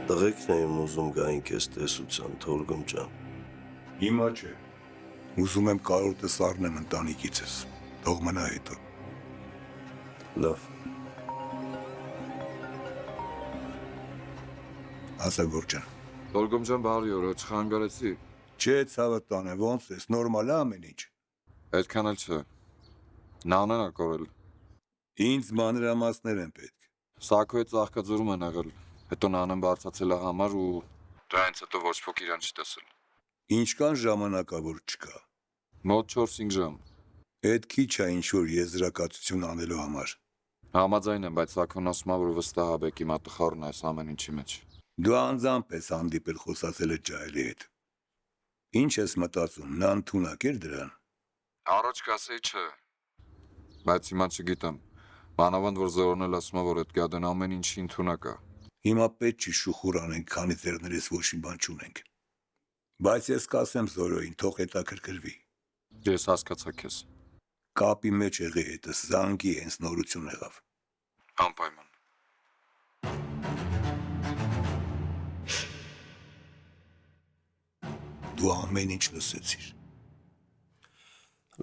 Տղեկն եմ ուզում գային քեզ տեսության, Թորգոմ ջան։ Հիմա չէ։ Ուզում եմ կարոտս առնեմ ընտանիքիցս, թող մնա հետո։ Լավ։ Ասա Գորջան։ Թորգոմ ջան, բարի օր, չխանգարեցի։ Չէ, ցավը տանը, ոնց ես, նորմալ է ամեն ինչ։ Այդքան էլ չէ։ Նանն ա կորել։ Ինձ մանրամասներ են պետք։ Սակոյի ծաղկաձորում են եղել։ Հետո նանն բարձացել է համար ու դրանից հետո ոչ ոք իրան չի տեսել։ Ինչքան ժամանակավոր չկա։ Մոտ 4-5 ժամ։ Էդ քիչ է ինչ-որ եզրակացություն անելու համար։ Համաձայն եմ, բայց Սակոն ասում է, որ վստահ է Բեկի մատխառն է այս ամեն ինչի մեջ։ Դու անձամբ ես հանդիպել խոսացել այդ ջահելի հետ։ Ինչ ես մտածում, նա ընդունակ էր դրան։ Առաջ կասեի չէ։ Բայց հիմա չգիտեմ։ Մանավանդ որ Զորոնել ասում է, որ այդ գադեն ամեն ինչի ընդունակ է։ Հիմա պետք չի շուխուր անենք, քանի ձեռներս ոչ մի բան չունենք։ Բայց ես կասեմ Զորոյին, թող հետաքրքրվի։ Ես հասկացա քեզ։ Կապի մեջ եղի հետս, զանգի հենց նորություն եղավ։ Անպայման։ Դու ամեն ինչ լսեցիր։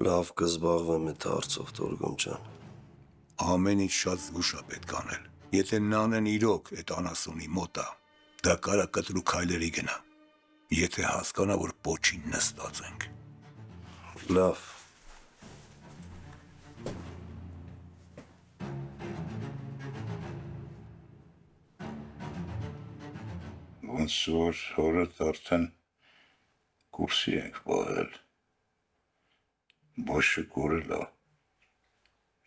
Լավ կզբաղվեմ այդ հարցով, Թորգոմ ջան։ Ամեն ինչ շատ զգուշ է պետք անել։ Եթե նանեն իրոք այդ անասունի մոտ է, դա կարա կտրու քայլերի գնա։ Եթե հասկանա, որ պոչին նստած ենք։ Լավ։ Ոնց որ հորդ արդեն կուրսի ենք պահել։ Բոշը կորել է։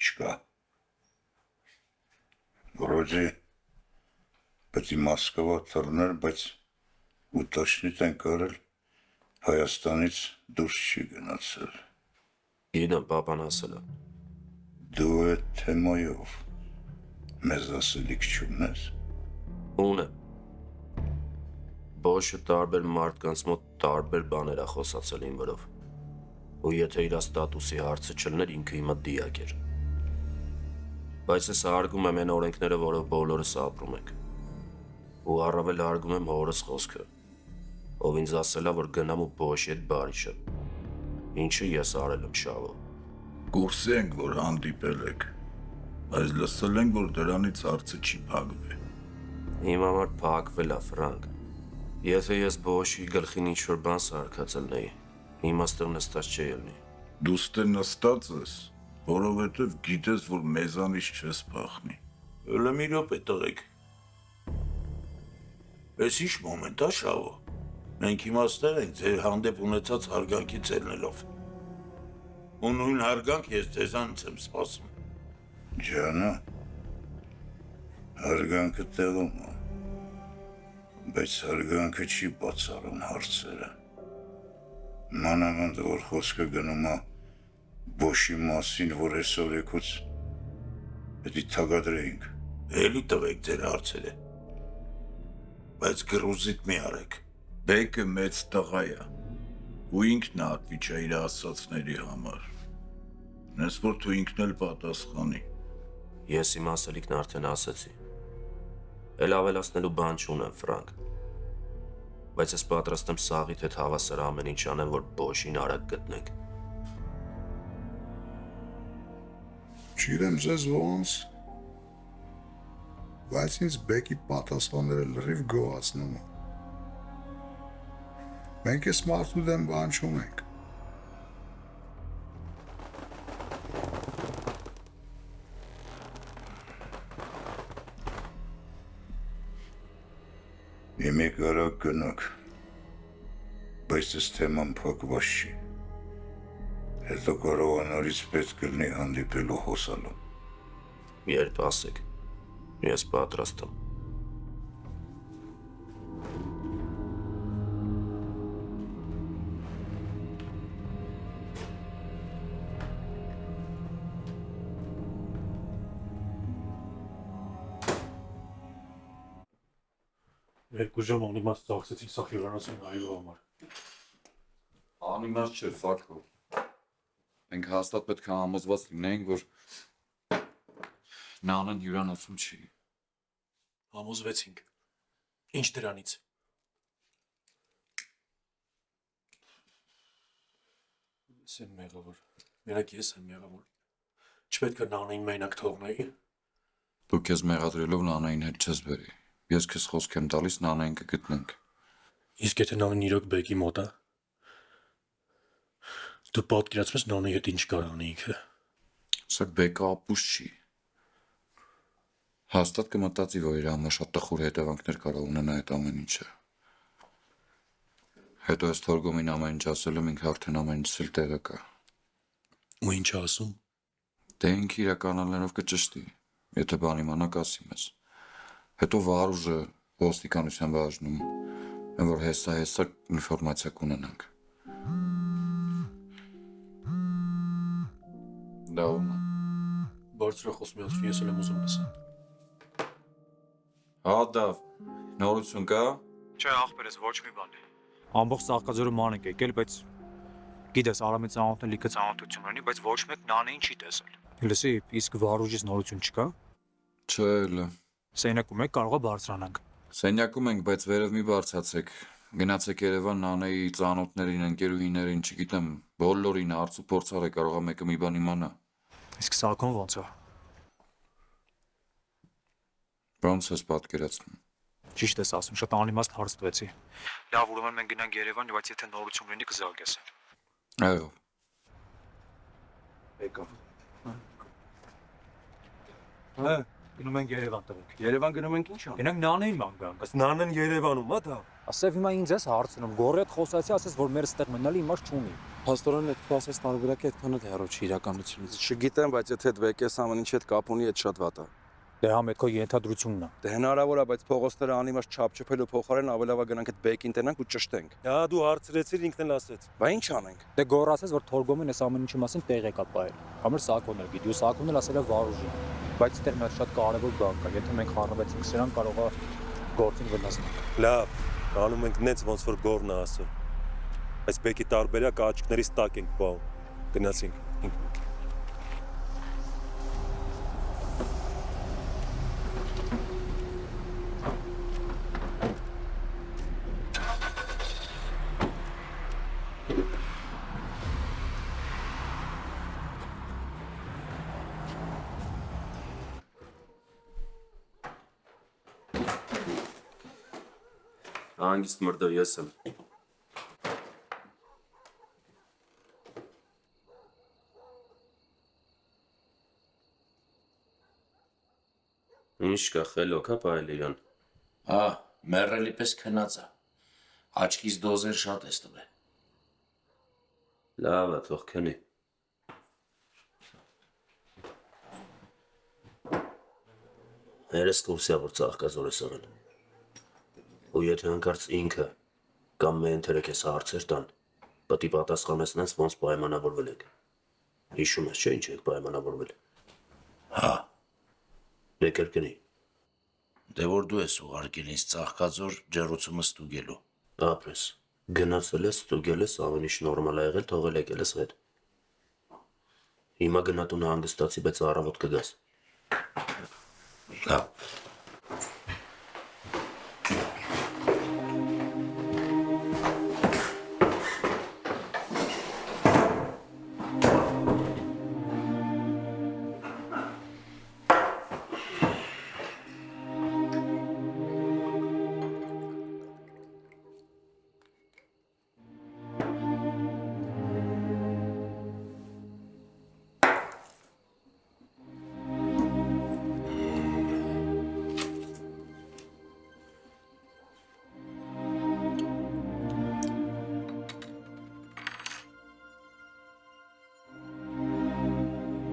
Չկա։ Вроде պետք է Մոսկվա թռներ, բայց ուտաշնիտ են կարել Հայաստանից դուրս չի գնացել։ Գիտեմ, պապան ասել է։ Դու այդ թեմայով մեզ ասելիք չունես։ Ունեմ։ Բոշը տարբեր մարդկանց մոտ տարբեր բաներ է խոսացել իմ վրով։ Ու եթե իր ստատուսի հարցը չլներ, ինքը հիմա դիակ էր։ Բայց ես հարգում եմ այն օրենքները, որով բոլորս ապրում ենք։ Ու առավել հարգում եմ հորս խոսքը, ով ինձ ասել է, որ գնամ ու Բոշի հետ բարի շեմ։ Ինչը ես արել եմ շավով։ Կուրսի ենք, որ հանդիպել եք, բայց լսել ենք, որ դրանից հարցը չի փակվի։ Իմ համար փակվել է, Ֆրանկ։ Եթե ես Բոշի գլխին ինչ-որ բան սարքած ելնեի, հիմա ստեղ նստած չի ելնի։ Դու ստե նստած ես, որովհետև գիտես, որ մեզանից չես փախնի։ Հələ մի րոպե տղեկ։ Էս ինչ մոմենտ է շավո։ Մենք իմաստներ ենք ձեր հանդեպ ունեցած հարգանքից ելնելով։ Ու նույն հարգանք ես ձեզանից եմ սպասում։ Ջանա, հարգանքը տեղում է, բայց հարգանքը չի բացառում հարցերը։ Մանավանդ որ խոսքը գնում է Բոշի մասին, որ այսօր եկուց պետք է թագադրեինք։ Էլի տվեք ձեր հարցերը։ Բայց գրուզիտ մի արեք։ Բեկը մեծ տղա է, ու ինքն է ատվիճա իր ասացների համար։ Նես որ դու ինքն էլ պատասխանի։ Ես իմ ասելիքն արդեն ասեցի։ Էլ ավելացնելու բան չունեմ, Ֆրանկ։ Բայց ես պատրաստ եմ սաղիթ հետ հավասար ամեն ինչ անեմ, որ Բոշին արագ գտնենք։ Չգիտեմ ձեզ ոնց, բայց ինձ Բեկի պատասխանները լրիվ գոհացնում է։ Մենք ես մարդու դեմ բան չունենք։ Իմի կարակ գնակ, բայց ես թեման փակված չի։ Հետո կարող անորից պետք կլինի հանդիպելու հոսալու։ Երբ ասեք, ես պատրաստ եմ։ Երկու ժամ անիմաստ ծախսեցինք սա հյուրանոցին նայելու համար։ Անիմաստ չէ, Սակո։ Մենք հաստատ պետք է համոզված լինենք, որ նանն հյուրանոցում չի։ Համոզվեցինք։ Ինչ դրանից։ Ես եմ մեղավոր։ Մենակ ես եմ մեղավոր։ Չպետք է Նանային մենակ թողնեի։ Դու քեզ մեղադրելով Նանային հետ չես բերի։ Ես քեզ խոսք եմ տալիս, Նանային կգտնենք։ Իսկ եթե Նանին իրոք բեկի մոտ է։ Դու պատկերացնում ես Նանայի հետ ինչ կար անի ինքը։ Սա բեկը ապուշ չի։ Հաստատ կմտածի, որ իր համար շատ տխուր հետևանքներ կարող ունենա այդ ամեն ինչը։ Հետո այս Թորգոմին ամեն ինչ ասելով ինքը արդեն ամեն ինչս էլ տեղը կա։ Ու ինչ ասում։ Դե ինքը իրականալներով կճշտի, եթե բան իմանա կասի մեզ։ Հետո Վարուժը ոստիկանության բաժնում, են որ հեսա ինֆորմացիա կունենանք։ Դա ում է։ Բարձր խոսում եմ, ես էլ եմ ուզում լսեմ։ Հա դավ, նորություն կա։ Չէ, ախպերս ոչ մի բան։ Ամբողջ Սաղկաձորը ման ենք եկել, բայց գիտես, Արամի ծանոթն լիքը ծանոթություն ունի, բայց ոչ մեկ Նանային չի տեսել։ Լսի, իսկ Վարուժից նորություն չկա։ Չէ, լը։ Սենյակում եք կարող է բարձրանանք։ Սենյակում ենք, բայց վերև մի բարձացեք։ Գնացեք Երևան Նանեի ծանոթներին, ընկերուհիներին, չգիտեմ, բոլորին հարց ու փորձ արեք, կարող է մեկը մի բան իմանա։ Իսկ Սարգոն ո՞նց է։ Ոնց ես պատկերացնում։ Ճիշտ ես ասում, շատ անիմաստ հարց տվեցի։ Լավ, ուրեմն մենք գնանք Երևան, բայց եթե նորություն լինի կզարգես։ Այո։ Եկավ։ Հա, գնում ենք Երևան տվենք։ Երևան գնում ենք ի՞նչ ան։ Գնանք Նանեին ման գանք։ Բայց Նանեն Երևանում է դա։ Ասեվ հիմա ինձ ես հարցնում, գորետ խոսացի, ասես որ մեր ստեղ մնալի իմաստ չունի։ Փաստորեն այդ ասես տարբերակի այդքան էլ հեռու չի իրականությունից։ Չգիտեմ, բայց եթե այդ վեկես ամեն ինչ հետ կապ ունի, այդ շատ վատ է։ Դե համ այդ քո ենթադրությունն է։ Դե հնարավոր է, բայց փողոցները անիմաստ չափչփելու փոխարեն ավելի լավ է գնանք այդ բեկին տենանք ու ճշտենք։ Հա դու հարցրեցիր ինքն էլ ասեց։ Բա ինչ անենք։ Դե գոռացես որ Թորգոմեն այս ամեն ինչի մասին տեղ եկա պայել։ Համար Սարգոնը գիտի, ու Սարգոնը ասել է Վարուժին։ Բայց այդտեղ մեր շատ կարևոր բան կա, եթե մենք խառնվեցինք սրան կարող է գործին վնասել։ Լավ, անում ենք նենց ոնց որ գորնը ասում։ Այս բեկի տարբերակը աչքներից տակ ենք բաղում։ Գնացինք։ Հանգիստ մրդը ես եմ։ Ինչ կա խելոք հա պայել իրան։ Հա, մեռելի պես քնած է։ Աչքից դոզեր շատ ես տվել։ Լավ է, թող քնի։ Հերս կուրսյա որ ծաղկազոր ես աղել։ Ու եթե հանկարծ ինքը կամ մենթերը կես հարցեր տան, պտի պատասխանեցնես ոնց պայմանավորվել եք։ Հիշում ես չէ ինչ եք պայմանավորվել։ Հա, Եկեր կնի։ դե որ դու ես ուղարկել ինձ Ծաղկաձոր ջեռուցումը ստուգելու։ Ապրես, գնացել ես, ստուգել ես, ամեն ինչ նորմալ ա եղել, թողել եկել ես հետ։ Հիմա գնա տունը հանգստացի, բայց առավոտ կգաս։ Լավ։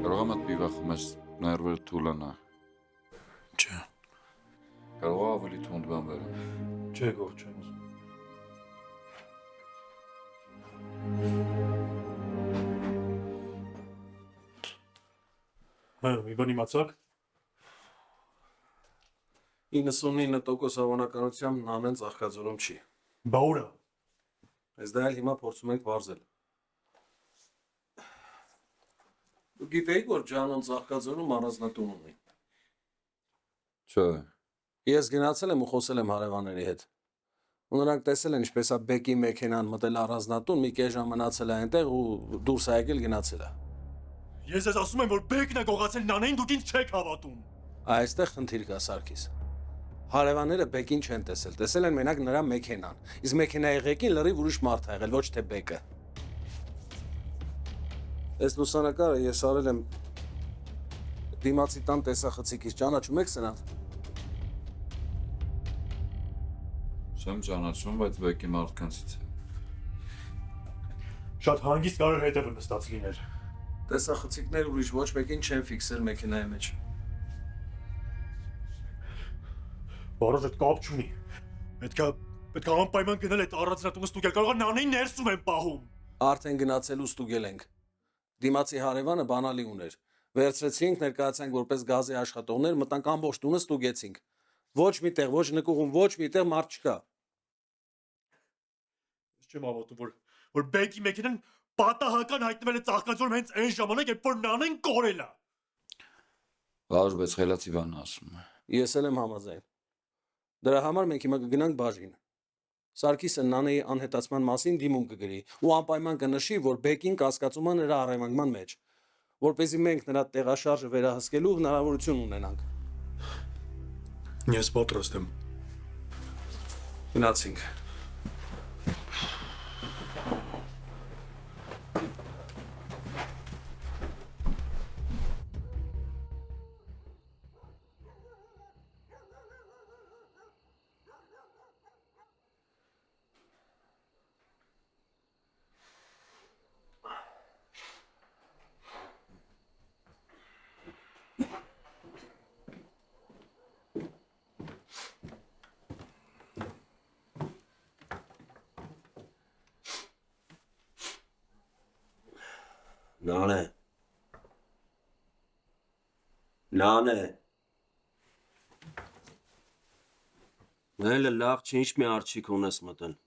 Կարող եմ այդ բիվախում ես ներվերը թուլանա։ Չէ։ Կարող է ավելի թունդ բան վերել։ Չէ գող չեմ ուզում։ Հա, մի բան իմացաք։ 99% հավանականությամբ Նանեն Ծաղկաձորում չի։ Բա ուր է։ Այս դա էլ հիմա փորձում ենք բարձել։ Դու գիտեիք, որ Ջանոն Ծաղկաձորում առանձնատուն ունի։ Չէ։ Ես գնացել եմ ու խոսել եմ հարևանների հետ։ Ու նրանք տեսել են ինչպես է Բեկի մեքենան մտել առանձնատուն, մի կես ժամ մնացել է այնտեղ ու դուրս է եկել գնացել է։ Ես ես ասում եմ, որ Բեկն է գողացել Նանային, դուք ինձ չեք հավատում։ Այստեղ խնդիր կա Սարգիս։ Հարևանները Բեկին չեն տեսել, տեսել են մենակ նրա մեքենան։ Իսկ մեքենայի ղեկին լրիվ ուրիշ մարդ է եղել, ոչ թե Բեկը։ Այս լուսանկարը ես արել եմ դիմացի տան տեսախցիկից, ճանաչում եք սրանց։ Չեմ ճանաչում, բայց Բեկի մարդկանցից է։ Շատ հանգիստ կարող հետևը նստած լիներ։ Տեսախցիկներ ուրիշ ոչ մեկին չեն ֆիքսել մեքենայի մեջ։ Բարոյ այդ կապ չունի։ Պետք է անպայման գնել այդ առանձնատունը ստուգել, կարող է Նանային ներսում են պահում։ Արդեն գնացել ու ստուգել ենք։ Դիմացի հարևանը բանալի ուներ։ Վերցրեցինք, ներկայացանք որպես գազի աշխատողներ, մտանք ամբողջ տունը ստուգեցինք։ Ոչ մի տեղ, ոչ նկուղում, ոչ մի տեղ մարդ չկա։ Չեմ հավատում, որ Բեկի մեքենան պատահական հայտնվել է Ծաղկաձորում հենց այն ժամանակ, երբ որ Նանային կորել է։ Վարուժ, բայց խելացի բան ասում է։ Ես էլ եմ համաձայն։ Դրա համար մենք հիմա կգնանք բաժին։ Սարգիսը Նանեի անհետացման մասին դիմում կգրի ու անպայման կնշի, որ Բեկին կասկածում է նրա առևանգման մեջ, որպեսզի մենք նրա տեղաշարժը վերահսկելու հնարավորություն ունենանք։ Ես պատրաստ եմ։ Գնացինք։ Նանե։ Նայելը լավ չի, ինչ մի արջիկ ունես մտել։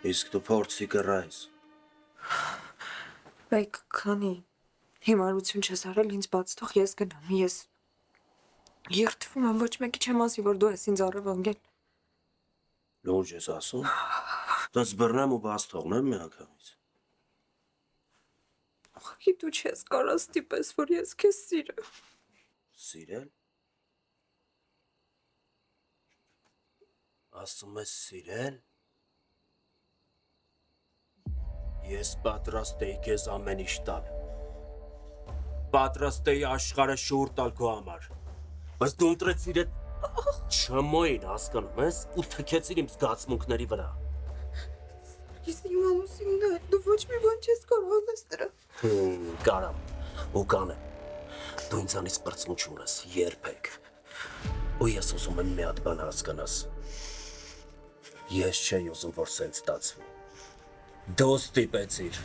Իսկ դու փորձի կռայես։ Բեք, քանի հիմարություն չես արել, ինձ բաց թող, ես գնամ, ես երդվում եմ, ոչ մեկի չեմ ասի, որ դու ես ինձ առևանգել։ Լուրջ ես ասում։ Դες բռնեմ ու բաց թողնեմ միանգամից։ Ախի դու չես կարա ստիպես, որ ես քեզ սիրեմ։ Սիրել։ Ասում ես սիրել։ Ես պատրաստ էի քեզ ամեն ինչ տալ։ Պատրաստ էի աշխարհը շուռ տալ քո համար։ Բայց դու ընտրեցիր այդ չմոյին, հասկանում ես, ու թքեցիր իմ զգացմունքների վրա։ Ես իմ ամուսինն է, դու ոչ մի բան չես կարող անես դրա։ Կարամ, ու կանեմ։ Դու ինձանից պրծմունք չունես, երբեք։ Ու ես ուզում եմ մի հատ բան հասկանաս։ Ես չէի ուզում, որ սենց ստացվի։ Դու ստիպեցիր։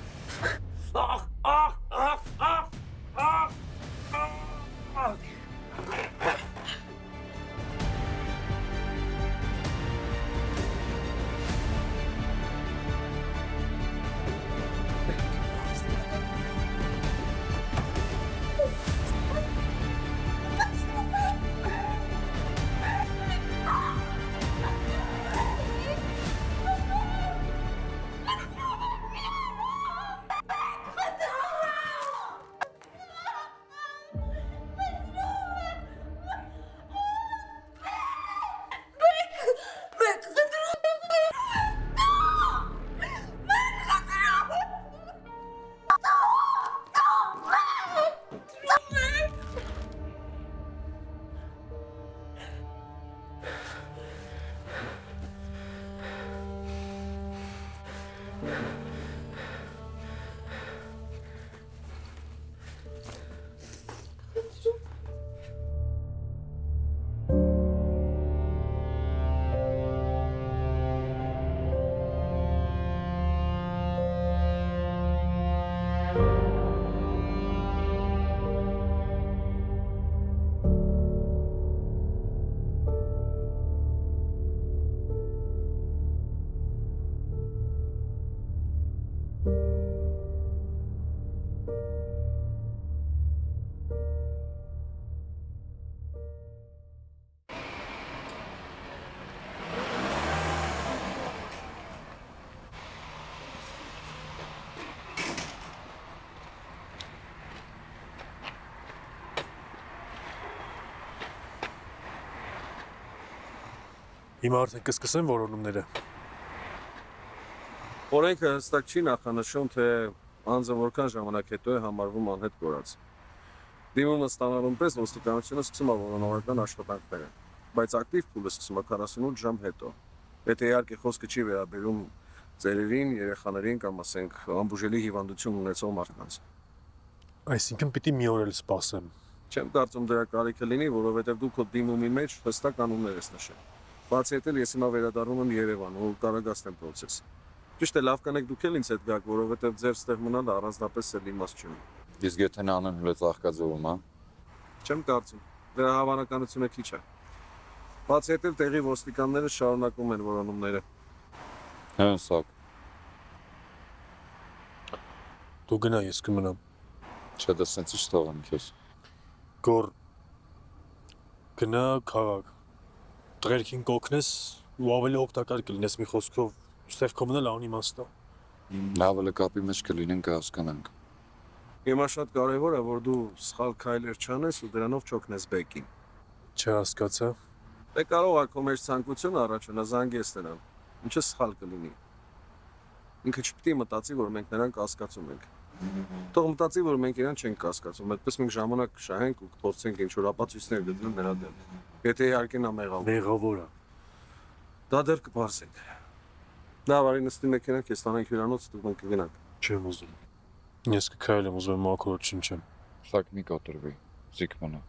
Հիմա արդեն կսկսեն որոնումները։ Օրենքը հստակ չի նախանշում, թե անձը որքան ժամանակ հետո է համարվում անհետ կորած։ Դիմումը ստանալուն պես ոստիկանությունը սկսում է որոնողական աշխատանքները, բայց ակտիվ փուլը սկսում է 48 ժամ հետո։ Եթե իհարկե խոսքը չի վերաբերում ծերերին, երեխաներին կամ ասենք ամբուժելի հիվանդություն ունեցող մարդկանց։ Այսինքն պիտի մի օր էլ սպասեմ։ Չեմ կարծում դրա կարիքը լինի, որովհետև դու քո դիմումի մեջ հստակ անուններ ես նշել։ Բացի այդ էլ ես հիմա վերադառնում եմ Երևան ու կարագացնեմ process-ը։ Ճիշտ է, լավ կանեք դուք էլ ինձ հետ գաք, որովհետև ձեր ստեղ մնալը առանձնապես էլ իմաստ չունի։ Իսկ եթե նա անեն հուլեց աղկաձողում, հա։ Չեմ կարծում։ Դրա հավանականությունը քիչ է։ Բացի այդ էլ տեղի ոստիկանները շարունակում են որոնումները։ Հեն սակ։ Դու գնա, ես կմնամ։ Չէ, դա սենց ինչ թողեմ քեզ։ Գոր գնա քաղաք։ Տղերքին կօգնես ու ավելի օգտակար կլինես մի խոսքով, ստեղ քո մնալ անիմաստ է։ Լավ էլ կապի մեջ կլինեն կհասկանանք։ Հիմա շատ կարևոր է, որ դու սխալ քայլեր չանես ու դրանով չօգնես Բեկին։ Չհասկացա։ Դե կարող է քո մեջ ցանկություն առաջանա զանգես նրան։ Ինչը սխալ կլինի։ Ինքը չպիտի մտածի, որ մենք նրան կասկածում ենք։ Թող մտածի, որ մենք իրան չենք կասկածում, այդպես մենք ժամանակ կշահենք ու կփորձենք ինչ-որ ապացույցներ գտնել նրա դեմ։ Եթե իհարկե նա Մեղավոր է։ դա դեռ կբարձենք։ Դա վարի նստի մեքենան, քեզ տանենք հյուրանոց, դու մենք կգնանք։ Չեմ ուզում։ Ես կքայլեմ, ուզում եմ մաքրոտ չնչեմ։ Սակ մի կոտրվի, զիք մնա։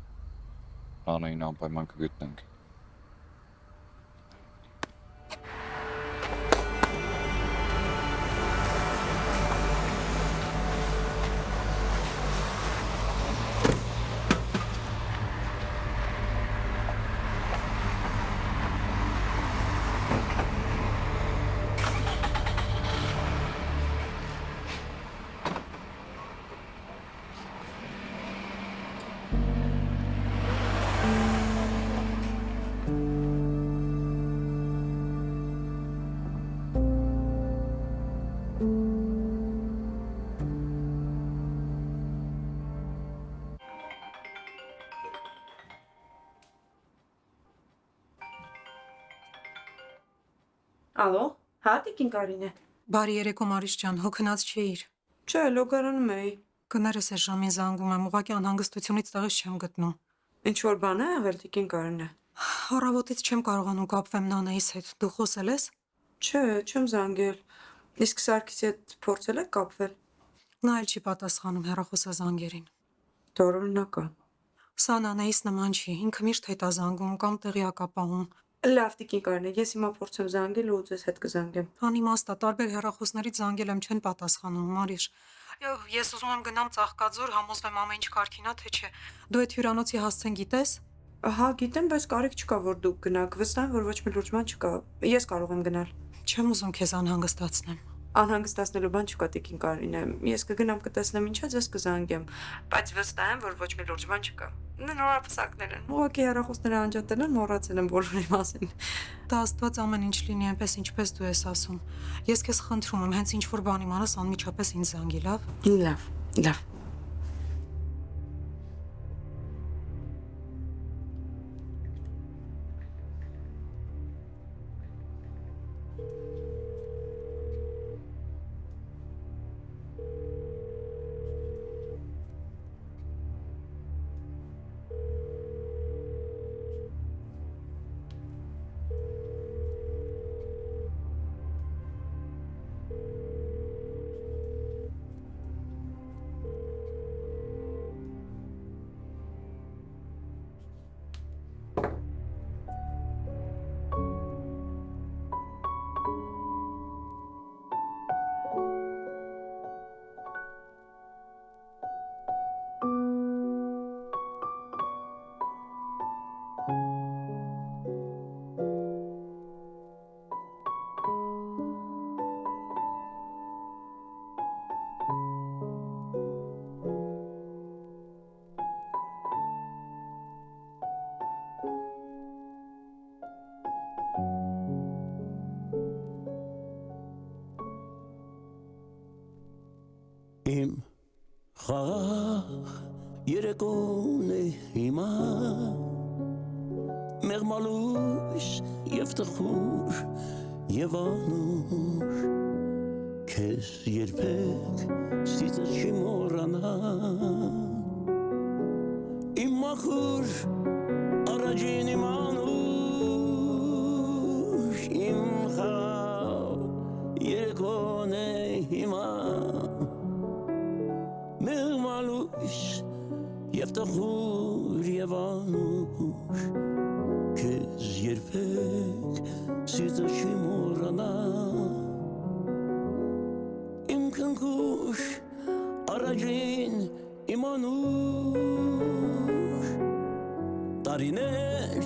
Անային անպայման կգտնենք։ Ալո, հա տիկին Կարինե։ Բարի երեկո Մարիշ ջան, հոգնած չէիր։ Չէ, լոգարանում էի։ Կներս այս ժամին զանգում եմ, ուղղակի անհանգստությունից տեղից չեմ գտնում։ Ինչ որ բան է եղել տիկին Կարինե։ Առավոտից չեմ կարողանում կապվեմ Նանայիս հետ։ Դու խոսել ես։ Չէ, չեմ զանգել։ Իսկ Սարգիսի հետ փորձել եք կապվել։ Նա էլ չի պատասխանում հեռախոսազանգերին։ Դորօրինական։ Սա Նանայիս նման չի, ինքը միշտ հետ է զանգում կամ տեղյակ է պահում։ Լավ տիկին Կարինե, ես հիմա փորձեմ զանգել ու ձեզ հետ կզանգեմ։ Անիմաստ է, տարբեր հեռախոսներից զանգել եմ, չեն պատասխանում, Մարիշ։ Ես ուզում եմ գնամ Ծաղկաձոր, համոզվեմ ամեն ինչ կարգին է, թե չէ։ Դու այդ հյուրանոցի հասցեն գիտես։ Ահա, գիտեմ, բայց կարիք չկա, որ դուք գնաք։ Վստահ եմ, որ ոչ մի լուրջ բան չկա։ Ես կարող եմ գնալ։ Չեմ ուզում քեզ անհանգստացնեմ։ Անհանգստացնելու բան չկա տիկին Կարինե։ Ես կգնամ կտեսնեմ ինչա, ձեզ կզանգեմ, բայց վստահ եմ, որ ոչ մի լուրջ բան չկա։ Նորապսակներ են։ Ուղղակի հեռախոսները անջատել են, մոռացել եմ բոլորի մասին։ Դա Աստված ամեն ինչ լինի այնպես ինչպես դու ես ասում։ Ես քեզ խնդրում եմ, հենց ինչ որ բան իմանաս անմիջապես ինձ զանգի, լավ։ Լավ։ Իմ խաղաղ երեկոն է հիմա մեղմալույս եւ տխուր եւ անուր քեզ երբեք սիծը չի մոռանա իմ մաքուր առաջին իմ անուր իմ խավ երեկոն է հիմա մեղմալույս եւ տխուր եւ անուր քեզ երբեք սիծը չի մոռանա իմ քնքուշ առաջին իմ անուր տարիներ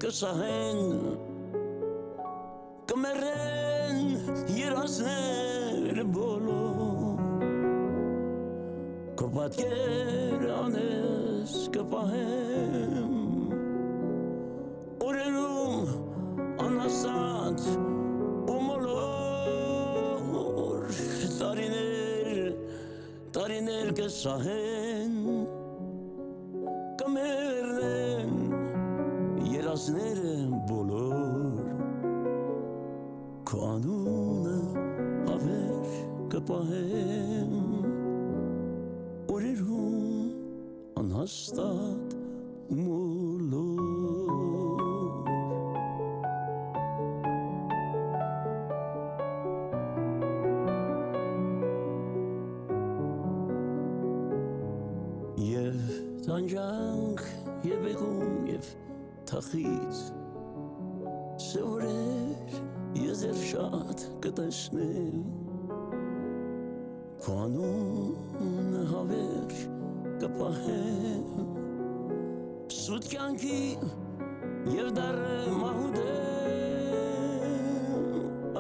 կսահեն կմեռեն երազներ բոլոր Քո պատկեր անես կպահեմ օրերում անասած ու մոլոր տարիներ կսահեն կմեռնեն երազները բոլոր Քո անունը հավեր կպահեմ օրերում անհաստատ ու մոլոր Եվ տանջանք եւ եղում եւ թախից Սորեր եզեր շատ կտեսնեմ Քո անունը հավեր կպահեմ Սուտ կյանքի եւ դառը մահուդեմ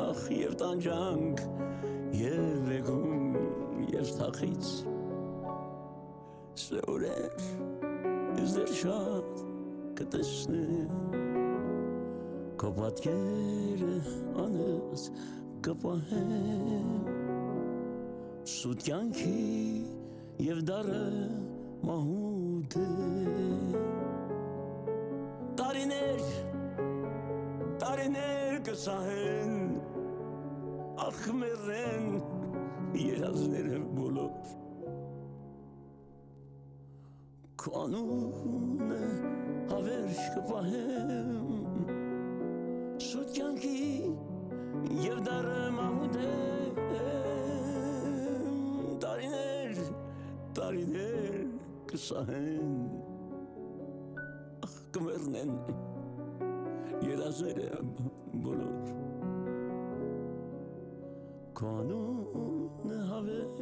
Ախ եւ տանջանք եւ եղում եւ թախից Սորեր եզեր շատ կտեսնեմ Քո պատկերը անես կպահեմ Սուտ կյանքի եւ դառը մահուդ տարիներ կսահեն ախ մեռեն երազները բոլոր Քո անունը հավերժ կպահեմ Սուտ կյանքի եւ դառը մահուդեմ տարիներ կսահեն ախ կմեռնեն երազները բոլոր Քո անունը հավերժ